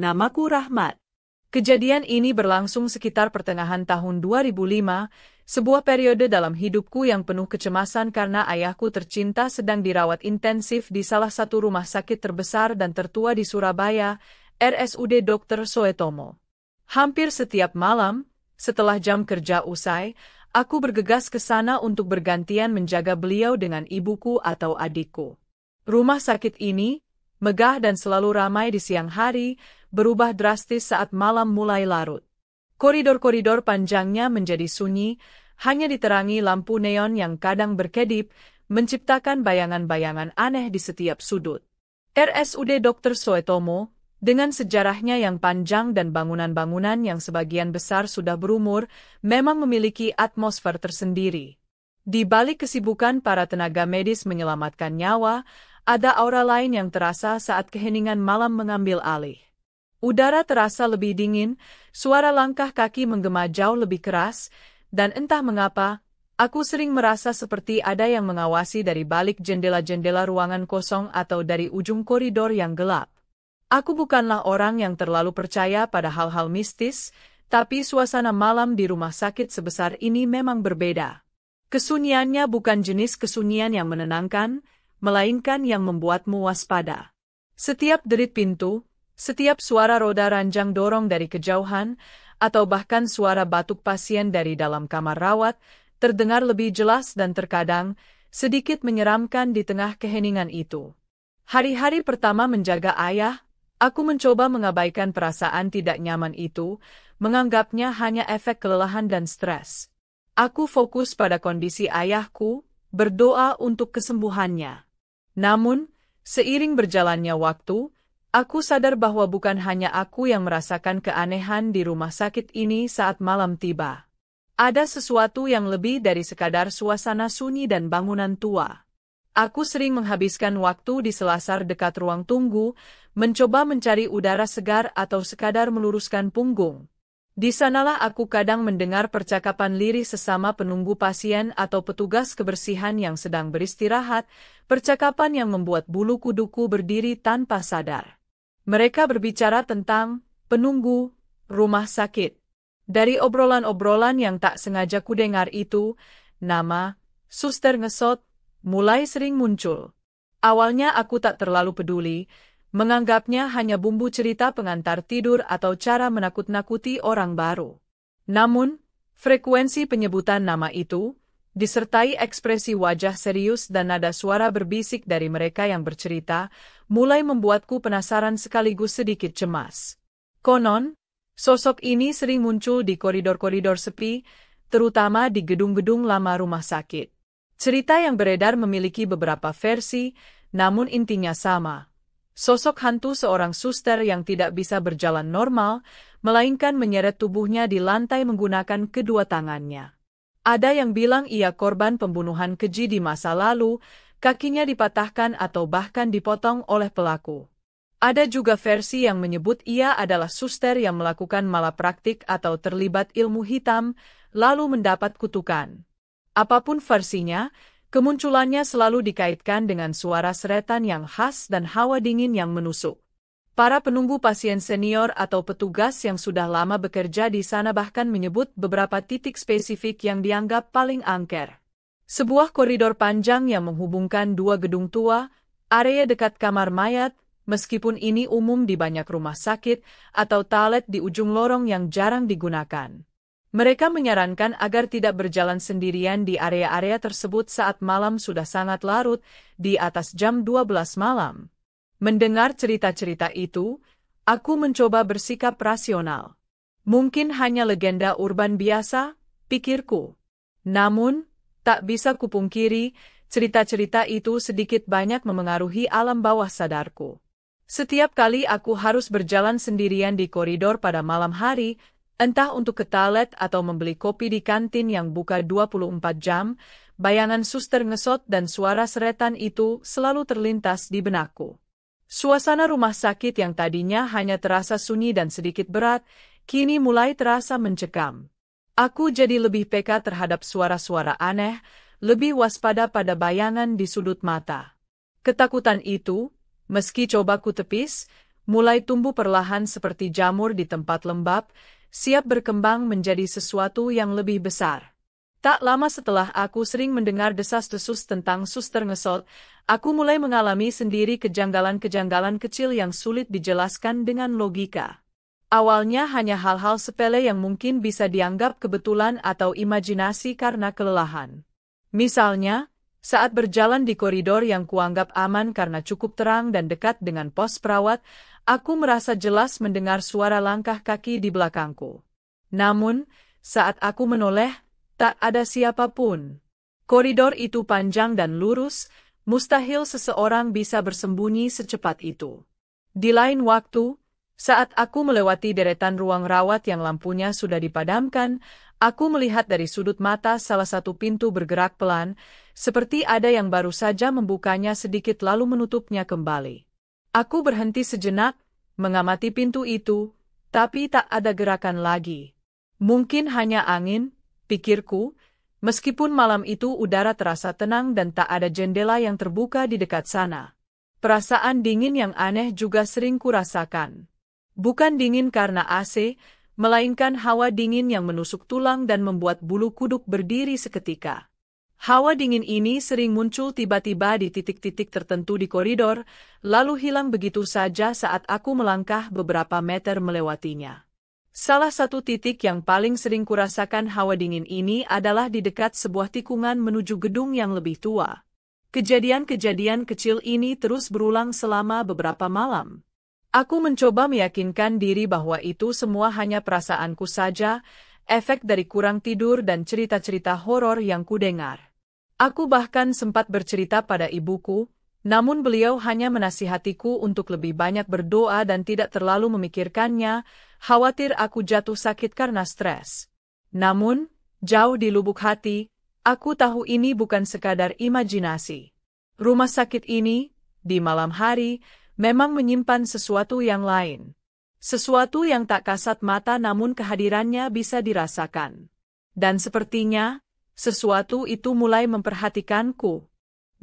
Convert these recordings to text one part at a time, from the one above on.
namaku Rahmat. Kejadian ini berlangsung sekitar pertengahan tahun 2005, sebuah periode dalam hidupku yang penuh kecemasan karena ayahku tercinta sedang dirawat intensif di salah satu rumah sakit terbesar dan tertua di Surabaya, RSUD Dr. Soetomo. Hampir setiap malam, setelah jam kerja usai, aku bergegas ke sana untuk bergantian menjaga beliau dengan ibuku atau adikku. Rumah sakit ini, megah dan selalu ramai di siang hari, berubah drastis saat malam mulai larut. Koridor-koridor panjangnya menjadi sunyi, hanya diterangi lampu neon yang kadang berkedip, menciptakan bayangan-bayangan aneh di setiap sudut. RSUD Dr. Soetomo, dengan sejarahnya yang panjang dan bangunan-bangunan yang sebagian besar sudah berumur, memang memiliki atmosfer tersendiri. Di balik kesibukan para tenaga medis menyelamatkan nyawa, ada aura lain yang terasa saat keheningan malam mengambil alih. Udara terasa lebih dingin, suara langkah kaki menggema jauh lebih keras, dan entah mengapa, aku sering merasa seperti ada yang mengawasi dari balik jendela-jendela ruangan kosong atau dari ujung koridor yang gelap. Aku bukanlah orang yang terlalu percaya pada hal-hal mistis, tapi suasana malam di rumah sakit sebesar ini memang berbeda. Kesunyiannya bukan jenis kesunyian yang menenangkan, melainkan yang membuatmu waspada. Setiap derit pintu, setiap suara roda ranjang dorong dari kejauhan, atau bahkan suara batuk pasien dari dalam kamar rawat, terdengar lebih jelas dan terkadang sedikit menyeramkan di tengah keheningan itu. Hari-hari pertama menjaga ayah, aku mencoba mengabaikan perasaan tidak nyaman itu, menganggapnya hanya efek kelelahan dan stres. Aku fokus pada kondisi ayahku, berdoa untuk kesembuhannya. Namun, seiring berjalannya waktu, aku sadar bahwa bukan hanya aku yang merasakan keanehan di rumah sakit ini saat malam tiba. Ada sesuatu yang lebih dari sekadar suasana sunyi dan bangunan tua. Aku sering menghabiskan waktu di selasar dekat ruang tunggu, mencoba mencari udara segar atau sekadar meluruskan punggung. Di sanalah aku kadang mendengar percakapan lirih sesama penunggu pasien atau petugas kebersihan yang sedang beristirahat, percakapan yang membuat bulu kuduku berdiri tanpa sadar. Mereka berbicara tentang penunggu rumah sakit. Dari obrolan-obrolan yang tak sengaja kudengar itu, nama Suster Ngesot mulai sering muncul. Awalnya aku tak terlalu peduli, menganggapnya hanya bumbu cerita pengantar tidur atau cara menakut-nakuti orang baru. Namun, frekuensi penyebutan nama itu, disertai ekspresi wajah serius dan nada suara berbisik dari mereka yang bercerita, mulai membuatku penasaran sekaligus sedikit cemas. Konon, sosok ini sering muncul di koridor-koridor sepi, terutama di gedung-gedung lama rumah sakit. Cerita yang beredar memiliki beberapa versi, namun intinya sama. Sosok hantu seorang suster yang tidak bisa berjalan normal, melainkan menyeret tubuhnya di lantai menggunakan kedua tangannya. Ada yang bilang ia korban pembunuhan keji di masa lalu, kakinya dipatahkan atau bahkan dipotong oleh pelaku. Ada juga versi yang menyebut ia adalah suster yang melakukan malapraktik atau terlibat ilmu hitam, lalu mendapat kutukan. Apapun versinya, kemunculannya selalu dikaitkan dengan suara seretan yang khas dan hawa dingin yang menusuk. Para penunggu pasien senior atau petugas yang sudah lama bekerja di sana bahkan menyebut beberapa titik spesifik yang dianggap paling angker. Sebuah koridor panjang yang menghubungkan dua gedung tua, area dekat kamar mayat, meskipun ini umum di banyak rumah sakit, atau toilet di ujung lorong yang jarang digunakan. Mereka menyarankan agar tidak berjalan sendirian di area-area tersebut saat malam sudah sangat larut, di atas jam 12 malam. Mendengar cerita-cerita itu, aku mencoba bersikap rasional. Mungkin hanya legenda urban biasa, pikirku. Namun, tak bisa kupungkiri, cerita-cerita itu sedikit banyak memengaruhi alam bawah sadarku. Setiap kali aku harus berjalan sendirian di koridor pada malam hari, entah untuk ke toilet atau membeli kopi di kantin yang buka 24 jam, bayangan suster ngesot dan suara seretan itu selalu terlintas di benakku. Suasana rumah sakit yang tadinya hanya terasa sunyi dan sedikit berat, kini mulai terasa mencekam. Aku jadi lebih peka terhadap suara-suara aneh, lebih waspada pada bayangan di sudut mata. Ketakutan itu, meski coba ku tepis, mulai tumbuh perlahan seperti jamur di tempat lembab, siap berkembang menjadi sesuatu yang lebih besar. Tak lama setelah aku sering mendengar desas-desus tentang suster ngesot, aku mulai mengalami sendiri kejanggalan-kejanggalan kecil yang sulit dijelaskan dengan logika. Awalnya hanya hal-hal sepele yang mungkin bisa dianggap kebetulan atau imajinasi karena kelelahan. Misalnya, saat berjalan di koridor yang kuanggap aman karena cukup terang dan dekat dengan pos perawat, aku merasa jelas mendengar suara langkah kaki di belakangku. Namun, saat aku menoleh, tak ada siapapun. Koridor itu panjang dan lurus, mustahil seseorang bisa bersembunyi secepat itu. Di lain waktu, saat aku melewati deretan ruang rawat yang lampunya sudah dipadamkan, aku melihat dari sudut mata salah satu pintu bergerak pelan, seperti ada yang baru saja membukanya sedikit lalu menutupnya kembali. Aku berhenti sejenak, mengamati pintu itu, tapi tak ada gerakan lagi. Mungkin hanya angin, pikirku, meskipun malam itu udara terasa tenang dan tak ada jendela yang terbuka di dekat sana. Perasaan dingin yang aneh juga sering kurasakan. Bukan dingin karena AC, melainkan hawa dingin yang menusuk tulang dan membuat bulu kuduk berdiri seketika. Hawa dingin ini sering muncul tiba-tiba di titik-titik tertentu di koridor, lalu hilang begitu saja saat aku melangkah beberapa meter melewatinya. Salah satu titik yang paling sering kurasakan hawa dingin ini adalah di dekat sebuah tikungan menuju gedung yang lebih tua. Kejadian-kejadian kecil ini terus berulang selama beberapa malam. Aku mencoba meyakinkan diri bahwa itu semua hanya perasaanku saja, efek dari kurang tidur dan cerita-cerita horor yang kudengar. Aku bahkan sempat bercerita pada ibuku, namun beliau hanya menasihatiku untuk lebih banyak berdoa dan tidak terlalu memikirkannya, khawatir aku jatuh sakit karena stres. Namun, jauh di lubuk hati, aku tahu ini bukan sekadar imajinasi. Rumah sakit ini, di malam hari, memang menyimpan sesuatu yang lain. Sesuatu yang tak kasat mata namun kehadirannya bisa dirasakan. Dan sepertinya, sesuatu itu mulai memperhatikanku.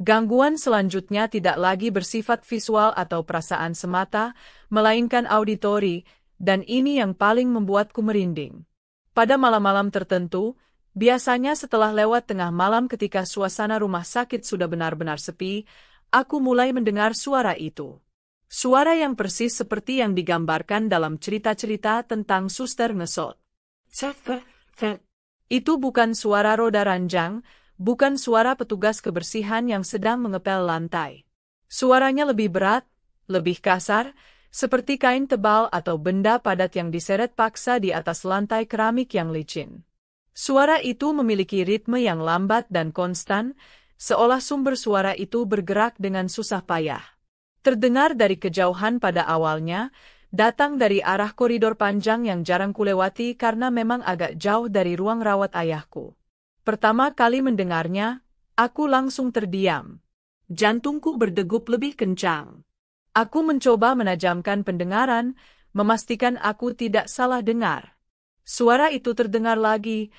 Gangguan selanjutnya tidak lagi bersifat visual atau perasaan semata, melainkan auditori, dan ini yang paling membuatku merinding. Pada malam-malam tertentu, biasanya setelah lewat tengah malam ketika suasana rumah sakit sudah benar-benar sepi, aku mulai mendengar suara itu. Suara yang persis seperti yang digambarkan dalam cerita-cerita tentang suster ngesot. Itu bukan suara roda ranjang, bukan suara petugas kebersihan yang sedang mengepel lantai. Suaranya lebih berat, lebih kasar, seperti kain tebal atau benda padat yang diseret paksa di atas lantai keramik yang licin. Suara itu memiliki ritme yang lambat dan konstan, seolah sumber suara itu bergerak dengan susah payah. Terdengar dari kejauhan pada awalnya, datang dari arah koridor panjang yang jarang kulewati karena memang agak jauh dari ruang rawat ayahku. Pertama kali mendengarnya, aku langsung terdiam. Jantungku berdegup lebih kencang. Aku mencoba menajamkan pendengaran, memastikan aku tidak salah dengar. Suara itu terdengar lagi,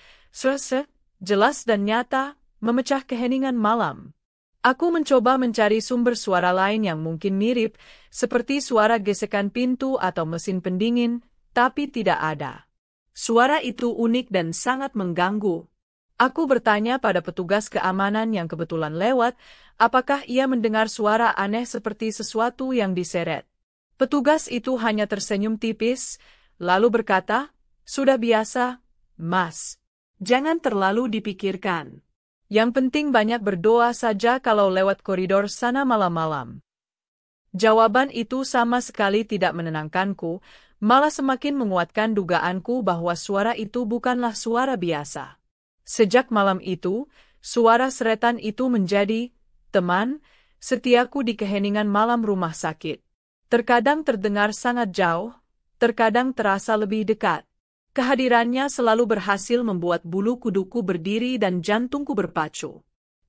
jelas dan nyata, memecah keheningan malam. Aku mencoba mencari sumber suara lain yang mungkin mirip, seperti suara gesekan pintu atau mesin pendingin, tapi tidak ada. Suara itu unik dan sangat mengganggu. Aku bertanya pada petugas keamanan yang kebetulan lewat, apakah ia mendengar suara aneh seperti sesuatu yang diseret. Petugas itu hanya tersenyum tipis, lalu berkata, "Sudah biasa, Mas. Jangan terlalu dipikirkan. Yang penting banyak berdoa saja kalau lewat koridor sana malam-malam." Jawaban itu sama sekali tidak menenangkanku, malah semakin menguatkan dugaanku bahwa suara itu bukanlah suara biasa. Sejak malam itu, suara seretan itu menjadi teman setiaku di keheningan malam rumah sakit. Terkadang terdengar sangat jauh, terkadang terasa lebih dekat. Kehadirannya selalu berhasil membuat bulu kuduku berdiri dan jantungku berpacu.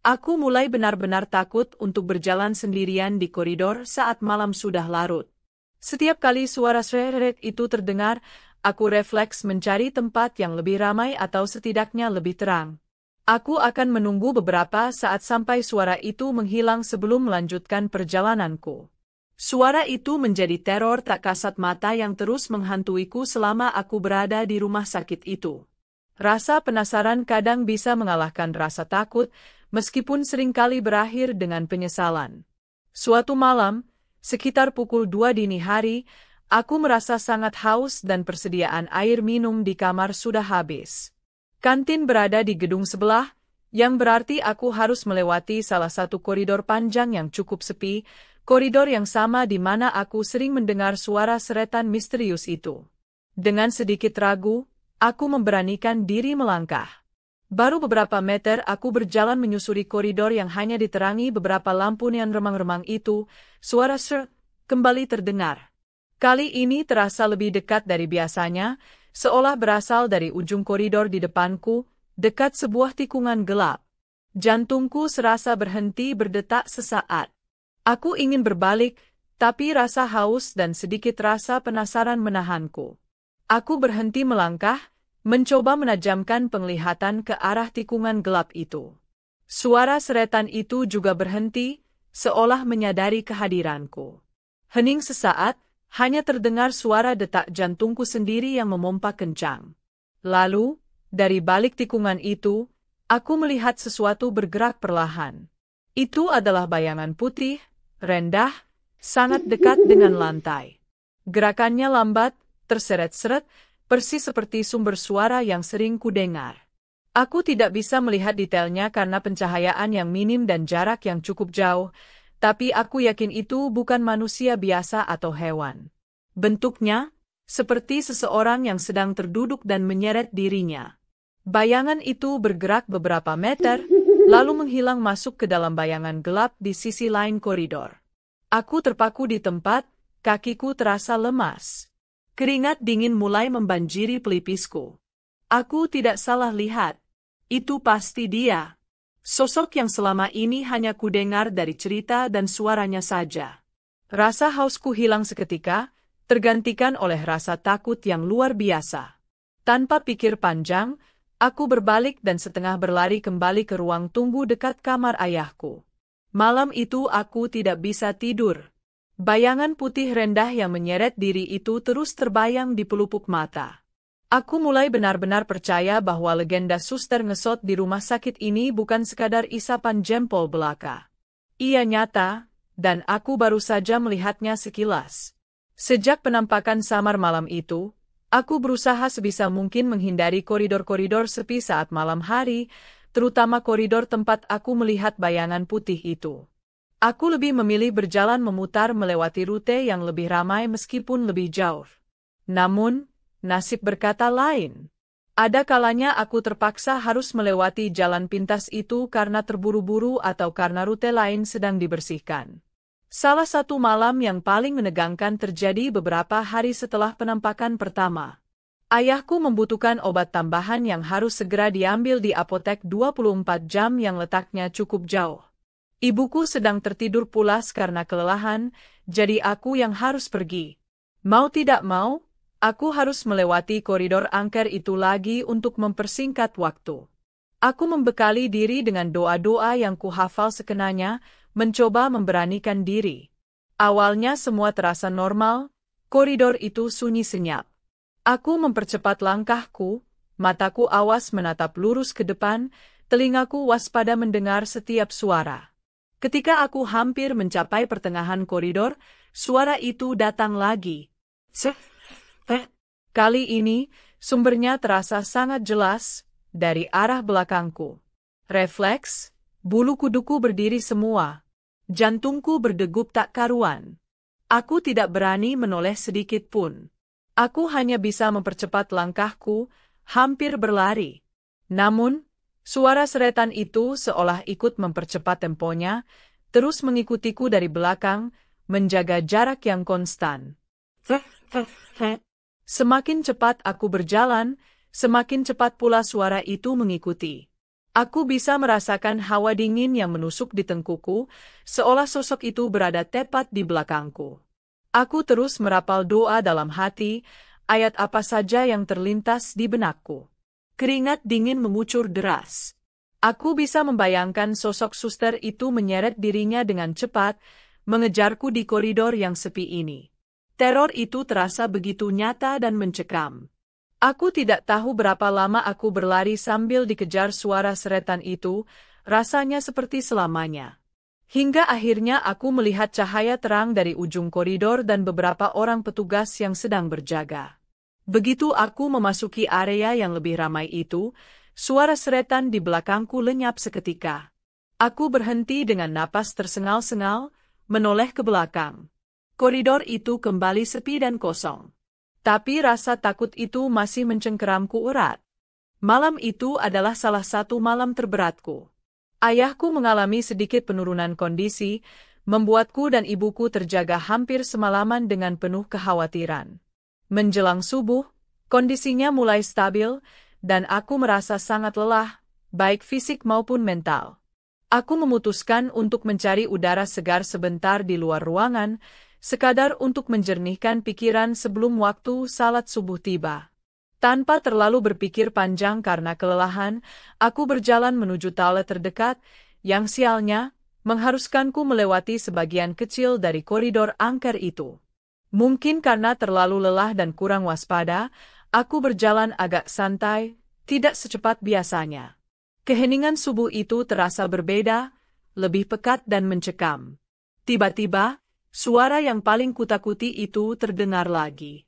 Aku mulai benar-benar takut untuk berjalan sendirian di koridor saat malam sudah larut. Setiap kali suara seret itu terdengar, aku refleks mencari tempat yang lebih ramai atau setidaknya lebih terang. Aku akan menunggu beberapa saat sampai suara itu menghilang sebelum melanjutkan perjalananku. Suara itu menjadi teror tak kasat mata yang terus menghantuiku selama aku berada di rumah sakit itu. Rasa penasaran kadang bisa mengalahkan rasa takut, meskipun seringkali berakhir dengan penyesalan. Suatu malam, sekitar pukul 2 dini hari, aku merasa sangat haus dan persediaan air minum di kamar sudah habis. Kantin berada di gedung sebelah, yang berarti aku harus melewati salah satu koridor panjang yang cukup sepi, koridor yang sama di mana aku sering mendengar suara seretan misterius itu. Dengan sedikit ragu, aku memberanikan diri melangkah. Baru beberapa meter aku berjalan menyusuri koridor yang hanya diterangi beberapa lampu neon remang-remang itu, suara ser kembali terdengar. Kali ini terasa lebih dekat dari biasanya, seolah berasal dari ujung koridor di depanku, dekat sebuah tikungan gelap. Jantungku serasa berhenti berdetak sesaat. Aku ingin berbalik, tapi rasa haus dan sedikit rasa penasaran menahanku. Aku berhenti melangkah, mencoba menajamkan penglihatan ke arah tikungan gelap itu. Suara seretan itu juga berhenti, seolah menyadari kehadiranku. Hening sesaat, hanya terdengar suara detak jantungku sendiri yang memompa kencang. Lalu, dari balik tikungan itu, aku melihat sesuatu bergerak perlahan. Itu adalah bayangan putih, rendah, sangat dekat dengan lantai. Gerakannya lambat, terseret-seret, persis seperti sumber suara yang sering kudengar. Aku tidak bisa melihat detailnya karena pencahayaan yang minim dan jarak yang cukup jauh, tapi aku yakin itu bukan manusia biasa atau hewan. Bentuknya seperti seseorang yang sedang terduduk dan menyeret dirinya. Bayangan itu bergerak beberapa meter, lalu menghilang masuk ke dalam bayangan gelap di sisi lain koridor. Aku terpaku di tempat, kakiku terasa lemas. Keringat dingin mulai membanjiri pelipisku. Aku tidak salah lihat. Itu pasti dia. Sosok yang selama ini hanya kudengar dari cerita dan suaranya saja. Rasa hausku hilang seketika, tergantikan oleh rasa takut yang luar biasa. Tanpa pikir panjang, aku berbalik dan setengah berlari kembali ke ruang tunggu dekat kamar ayahku. Malam itu aku tidak bisa tidur. Bayangan putih rendah yang menyeret diri itu terus terbayang di pelupuk mata. Aku mulai benar-benar percaya bahwa legenda suster ngesot di rumah sakit ini bukan sekadar isapan jempol belaka. Ia nyata, dan aku baru saja melihatnya sekilas. Sejak penampakan samar malam itu, aku berusaha sebisa mungkin menghindari koridor-koridor sepi saat malam hari, terutama koridor tempat aku melihat bayangan putih itu. Aku lebih memilih berjalan memutar melewati rute yang lebih ramai meskipun lebih jauh. Namun, nasib berkata lain. Ada kalanya aku terpaksa harus melewati jalan pintas itu karena terburu-buru atau karena rute lain sedang dibersihkan. Salah satu malam yang paling menegangkan terjadi beberapa hari setelah penampakan pertama. Ayahku membutuhkan obat tambahan yang harus segera diambil di apotek 24 jam yang letaknya cukup jauh. Ibuku sedang tertidur pulas karena kelelahan, jadi aku yang harus pergi. Mau tidak mau, aku harus melewati koridor angker itu lagi untuk mempersingkat waktu. Aku membekali diri dengan doa-doa yang kuhafal sekenanya, mencoba memberanikan diri. Awalnya semua terasa normal, koridor itu sunyi senyap. Aku mempercepat langkahku, mataku awas menatap lurus ke depan, telingaku waspada mendengar setiap suara. Ketika aku hampir mencapai pertengahan koridor, suara itu datang lagi. Kali ini, sumbernya terasa sangat jelas, dari arah belakangku. Refleks, bulu kuduku berdiri semua. Jantungku berdegup tak karuan. Aku tidak berani menoleh sedikit pun. Aku hanya bisa mempercepat langkahku, hampir berlari. Namun, suara seretan itu seolah ikut mempercepat temponya, terus mengikutiku dari belakang, menjaga jarak yang konstan. Semakin cepat aku berjalan, semakin cepat pula suara itu mengikuti. Aku bisa merasakan hawa dingin yang menusuk di tengkuku, seolah sosok itu berada tepat di belakangku. Aku terus merapal doa dalam hati, ayat apa saja yang terlintas di benakku. Keringat dingin mengucur deras. Aku bisa membayangkan sosok suster itu menyeret dirinya dengan cepat, mengejarku di koridor yang sepi ini. Teror itu terasa begitu nyata dan mencekam. Aku tidak tahu berapa lama aku berlari sambil dikejar suara seretan itu, rasanya seperti selamanya. Hingga akhirnya aku melihat cahaya terang dari ujung koridor dan beberapa orang petugas yang sedang berjaga. Begitu aku memasuki area yang lebih ramai itu, suara seretan di belakangku lenyap seketika. Aku berhenti dengan napas tersengal-sengal, menoleh ke belakang. Koridor itu kembali sepi dan kosong. Tapi rasa takut itu masih mencengkeramku erat. Malam itu adalah salah satu malam terberatku. Ayahku mengalami sedikit penurunan kondisi, membuatku dan ibuku terjaga hampir semalaman dengan penuh kekhawatiran. Menjelang subuh, kondisinya mulai stabil, dan aku merasa sangat lelah, baik fisik maupun mental. Aku memutuskan untuk mencari udara segar sebentar di luar ruangan, sekadar untuk menjernihkan pikiran sebelum waktu salat subuh tiba. Tanpa terlalu berpikir panjang karena kelelahan, aku berjalan menuju toilet terdekat, yang sialnya mengharuskanku melewati sebagian kecil dari koridor angker itu. Mungkin karena terlalu lelah dan kurang waspada, aku berjalan agak santai, tidak secepat biasanya. Keheningan subuh itu terasa berbeda, lebih pekat dan mencekam. Tiba-tiba, suara yang paling kutakuti itu terdengar lagi.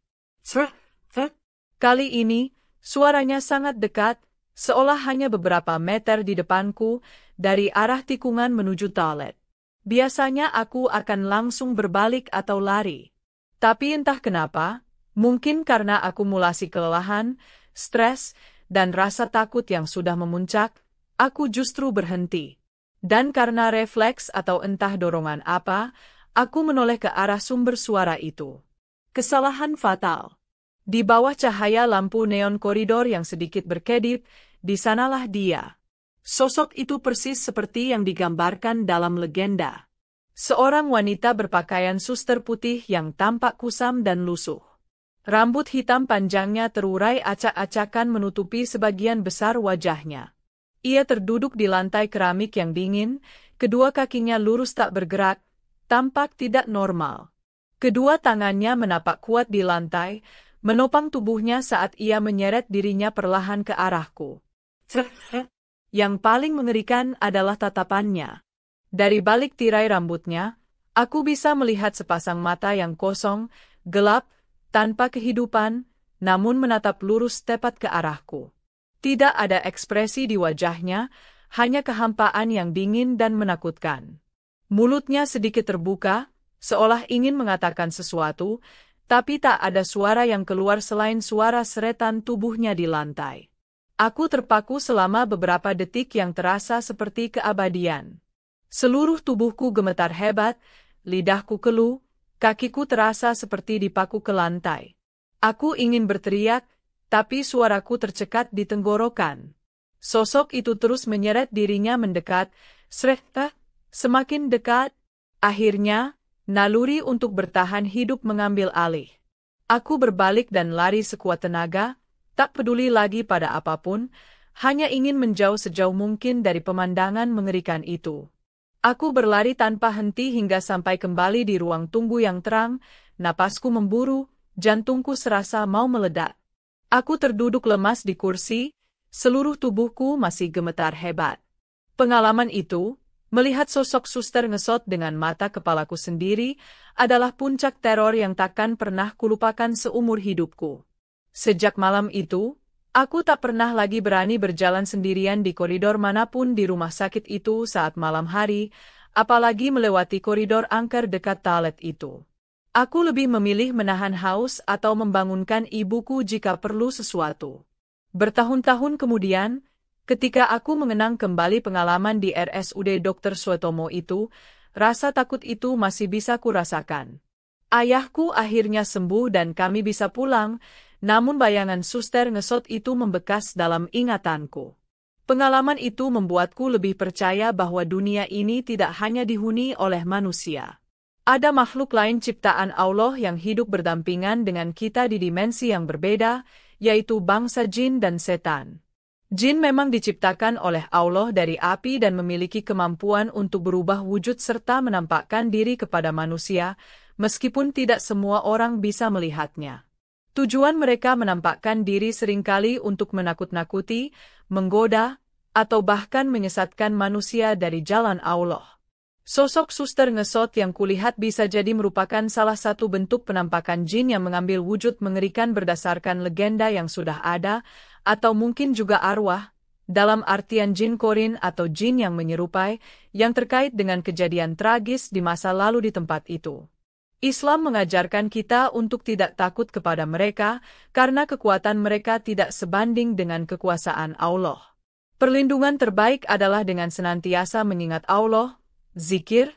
Kali ini, suaranya sangat dekat, seolah hanya beberapa meter di depanku, dari arah tikungan menuju toilet. Biasanya aku akan langsung berbalik atau lari. Tapi entah kenapa, mungkin karena akumulasi kelelahan, stres, dan rasa takut yang sudah memuncak, aku justru berhenti. Dan karena refleks atau entah dorongan apa, aku menoleh ke arah sumber suara itu. Kesalahan fatal. Di bawah cahaya lampu neon koridor yang sedikit berkedip, di sanalah dia. Sosok itu persis seperti yang digambarkan dalam legenda. Seorang wanita berpakaian suster putih yang tampak kusam dan lusuh. Rambut hitam panjangnya terurai acak-acakan menutupi sebagian besar wajahnya. Ia terduduk di lantai keramik yang dingin, kedua kakinya lurus tak bergerak, tampak tidak normal. Kedua tangannya menapak kuat di lantai, menopang tubuhnya saat ia menyeret dirinya perlahan ke arahku. Yang paling mengerikan adalah tatapannya. Dari balik tirai rambutnya, aku bisa melihat sepasang mata yang kosong, gelap, tanpa kehidupan, namun menatap lurus tepat ke arahku. Tidak ada ekspresi di wajahnya, hanya kehampaan yang dingin dan menakutkan. Mulutnya sedikit terbuka, seolah ingin mengatakan sesuatu, tapi tak ada suara yang keluar selain suara seretan tubuhnya di lantai. Aku terpaku selama beberapa detik yang terasa seperti keabadian. Seluruh tubuhku gemetar hebat, lidahku keluh, kakiku terasa seperti dipaku ke lantai. Aku ingin berteriak, tapi suaraku tercekat di tenggorokan. Sosok itu terus menyeret dirinya mendekat, semakin dekat. Akhirnya, naluri untuk bertahan hidup mengambil alih. Aku berbalik dan lari sekuat tenaga, tak peduli lagi pada apapun, hanya ingin menjauh sejauh mungkin dari pemandangan mengerikan itu. Aku berlari tanpa henti hingga sampai kembali di ruang tunggu yang terang, napasku memburu, jantungku serasa mau meledak. Aku terduduk lemas di kursi, seluruh tubuhku masih gemetar hebat. Pengalaman itu, melihat sosok suster ngesot dengan mata kepalaku sendiri, adalah puncak teror yang takkan pernah kulupakan seumur hidupku. Sejak malam itu, aku tak pernah lagi berani berjalan sendirian di koridor manapun di rumah sakit itu saat malam hari, apalagi melewati koridor angker dekat toilet itu. Aku lebih memilih menahan haus atau membangunkan ibuku jika perlu sesuatu. Bertahun-tahun kemudian, ketika aku mengenang kembali pengalaman di RSUD Dr. Suetomo itu, rasa takut itu masih bisa kurasakan. Ayahku akhirnya sembuh dan kami bisa pulang, namun bayangan suster ngesot itu membekas dalam ingatanku. Pengalaman itu membuatku lebih percaya bahwa dunia ini tidak hanya dihuni oleh manusia. Ada makhluk lain ciptaan Allah yang hidup berdampingan dengan kita di dimensi yang berbeda, yaitu bangsa jin dan setan. Jin memang diciptakan oleh Allah dari api dan memiliki kemampuan untuk berubah wujud serta menampakkan diri kepada manusia, meskipun tidak semua orang bisa melihatnya. Tujuan mereka menampakkan diri seringkali untuk menakut-nakuti, menggoda, atau bahkan menyesatkan manusia dari jalan Allah. Sosok Suster Ngesot yang kulihat bisa jadi merupakan salah satu bentuk penampakan jin yang mengambil wujud mengerikan berdasarkan legenda yang sudah ada, atau mungkin juga arwah, dalam artian jin korin atau jin yang menyerupai, yang terkait dengan kejadian tragis di masa lalu di tempat itu. Islam mengajarkan kita untuk tidak takut kepada mereka, karena kekuatan mereka tidak sebanding dengan kekuasaan Allah. Perlindungan terbaik adalah dengan senantiasa mengingat Allah, zikir,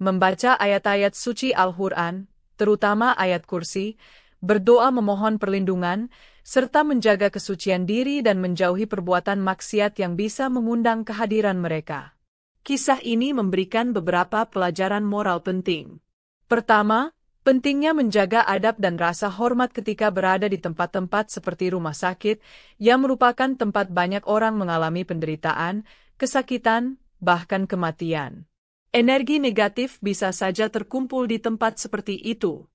membaca ayat-ayat suci Al-Quran, terutama ayat kursi, berdoa memohon perlindungan, serta menjaga kesucian diri dan menjauhi perbuatan maksiat yang bisa mengundang kehadiran mereka. Kisah ini memberikan beberapa pelajaran moral penting. Pertama, pentingnya menjaga adab dan rasa hormat ketika berada di tempat-tempat seperti rumah sakit, yang merupakan tempat banyak orang mengalami penderitaan, kesakitan, bahkan kematian. Energi negatif bisa saja terkumpul di tempat seperti itu.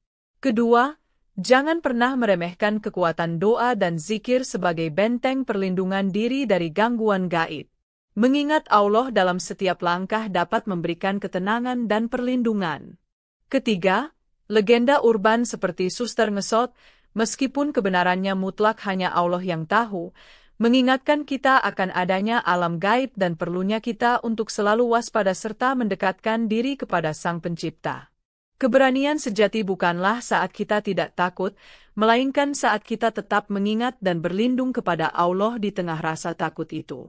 Kedua, jangan pernah meremehkan kekuatan doa dan zikir sebagai benteng perlindungan diri dari gangguan gaib. Mengingat Allah dalam setiap langkah dapat memberikan ketenangan dan perlindungan. Ketiga, legenda urban seperti Suster Ngesot, meskipun kebenarannya mutlak hanya Allah yang tahu, mengingatkan kita akan adanya alam gaib dan perlunya kita untuk selalu waspada serta mendekatkan diri kepada Sang Pencipta. Keberanian sejati bukanlah saat kita tidak takut, melainkan saat kita tetap mengingat dan berlindung kepada Allah di tengah rasa takut itu.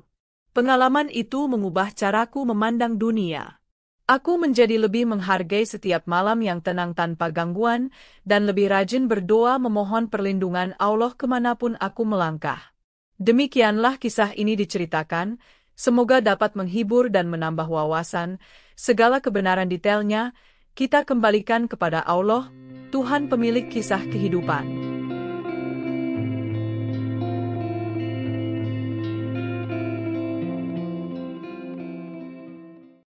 Pengalaman itu mengubah caraku memandang dunia. Aku menjadi lebih menghargai setiap malam yang tenang tanpa gangguan, dan lebih rajin berdoa memohon perlindungan Allah kemanapun aku melangkah. Demikianlah kisah ini diceritakan, semoga dapat menghibur dan menambah wawasan, segala kebenaran detailnya, kita kembalikan kepada Allah, Tuhan pemilik kisah kehidupan.